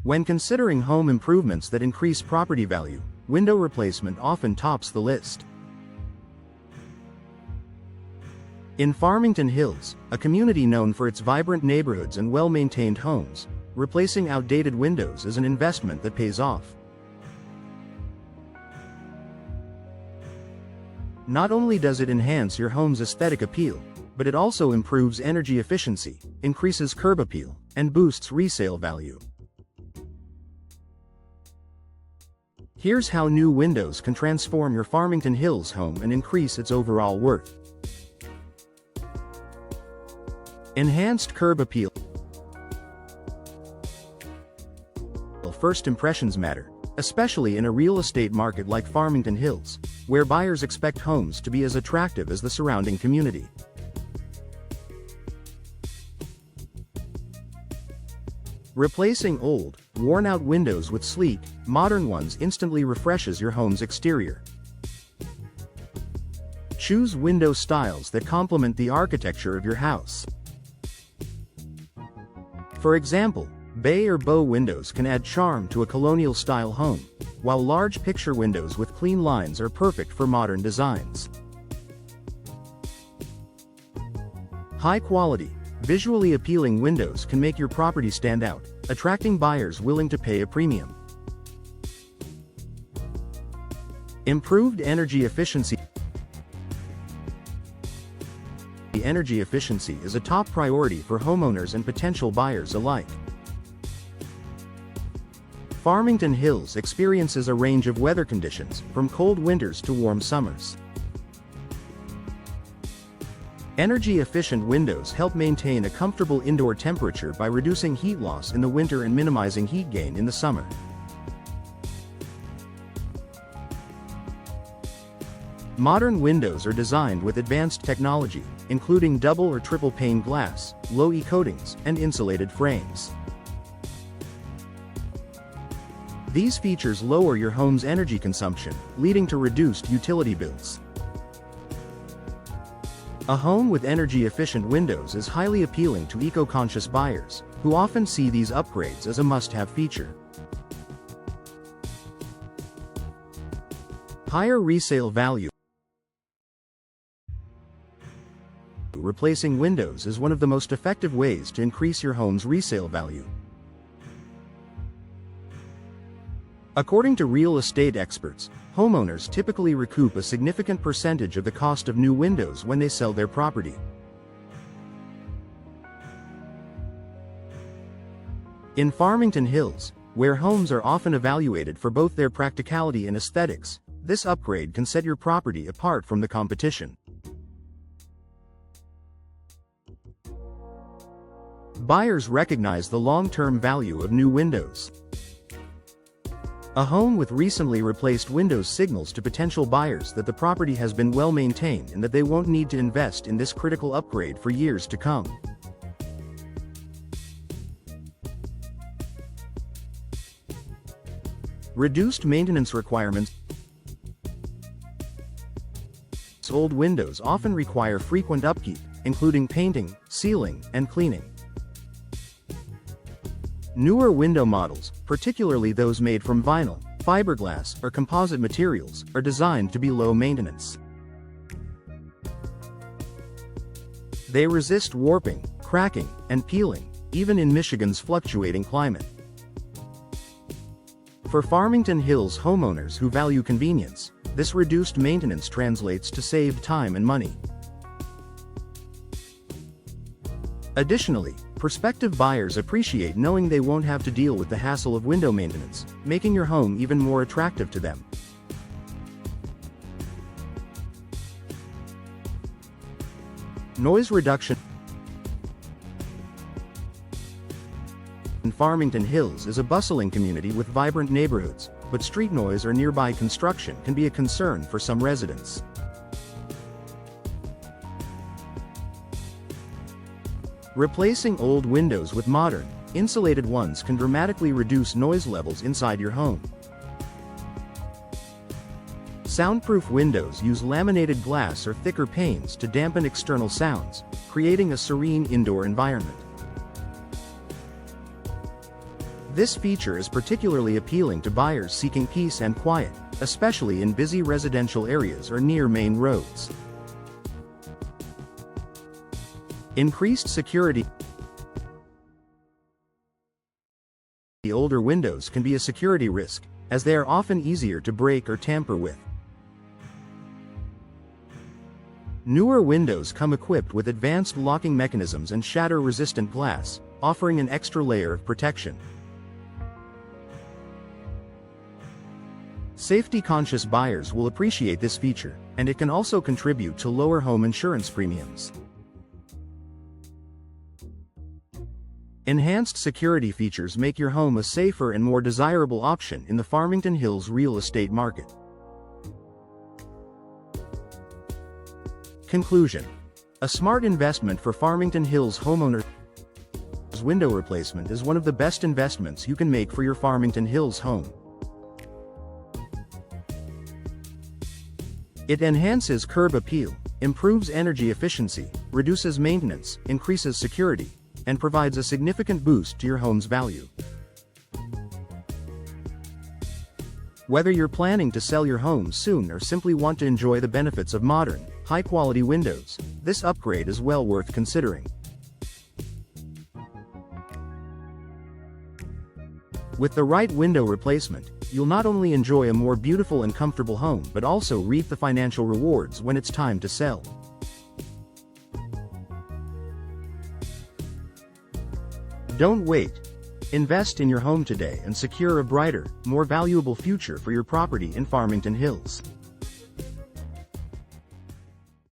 When considering home improvements that increase property value, window replacement often tops the list. In Farmington Hills, a community known for its vibrant neighborhoods and well-maintained homes, replacing outdated windows is an investment that pays off. Not only does it enhance your home's aesthetic appeal, but it also improves energy efficiency, increases curb appeal, and boosts resale value. Here's how new windows can transform your Farmington Hills home and increase its overall worth. Enhanced curb appeal. First impressions matter, especially in a real estate market like Farmington Hills, where buyers expect homes to be as attractive as the surrounding community. Replacing old, worn-out windows with sleek, modern ones instantly refreshes your home's exterior. Choose window styles that complement the architecture of your house. For example, bay or bow windows can add charm to a colonial-style home, while large picture windows with clean lines are perfect for modern designs. High-quality, visually appealing windows can make your property stand out, attracting buyers willing to pay a premium. Improved energy efficiency. Energy efficiency is a top priority for homeowners and potential buyers alike. Farmington Hills experiences a range of weather conditions, from cold winters to warm summers. Energy-efficient windows help maintain a comfortable indoor temperature by reducing heat loss in the winter and minimizing heat gain in the summer. Modern windows are designed with advanced technology, including double or triple pane glass, low-E coatings, and insulated frames. These features lower your home's energy consumption, leading to reduced utility bills. A home with energy-efficient windows is highly appealing to eco-conscious buyers, who often see these upgrades as a must-have feature. Higher resale value. Replacing windows is one of the most effective ways to increase your home's resale value. According to real estate experts, homeowners typically recoup a significant percentage of the cost of new windows when they sell their property. In Farmington Hills, where homes are often evaluated for both their practicality and aesthetics, this upgrade can set your property apart from the competition. Buyers recognize the long-term value of new windows. A home with recently replaced windows signals to potential buyers that the property has been well maintained and that they won't need to invest in this critical upgrade for years to come. Reduced maintenance requirements. Old windows often require frequent upkeep, including painting, sealing, and cleaning. Newer window models, particularly those made from vinyl, fiberglass, or composite materials, are designed to be low maintenance. They resist warping, cracking, and peeling, even in Michigan's fluctuating climate. For Farmington Hills homeowners who value convenience, this reduced maintenance translates to saved time and money. Additionally, prospective buyers appreciate knowing they won't have to deal with the hassle of window maintenance, making your home even more attractive to them. Noise reduction. Farmington Hills is a bustling community with vibrant neighborhoods, but street noise or nearby construction can be a concern for some residents. Replacing old windows with modern, insulated ones can dramatically reduce noise levels inside your home. Soundproof windows use laminated glass or thicker panes to dampen external sounds, creating a serene indoor environment. This feature is particularly appealing to buyers seeking peace and quiet, especially in busy residential areas or near main roads. Increased security. The older windows can be a security risk, as they are often easier to break or tamper with. Newer windows come equipped with advanced locking mechanisms and shatter-resistant glass, offering an extra layer of protection. Safety-conscious buyers will appreciate this feature, and it can also contribute to lower home insurance premiums. Enhanced security features make your home a safer and more desirable option in the Farmington Hills real estate market. Conclusion: a smart investment for Farmington Hills homeowners. Window replacement is one of the best investments you can make for your Farmington Hills home. It enhances curb appeal, improves energy efficiency, reduces maintenance, increases security, and provides a significant boost to your home's value. Whether you're planning to sell your home soon or simply want to enjoy the benefits of modern, high-quality windows, this upgrade is well worth considering. With the right window replacement, you'll not only enjoy a more beautiful and comfortable home but also reap the financial rewards when it's time to sell. Don't wait. Invest in your home today and secure a brighter, more valuable future for your property in Farmington Hills.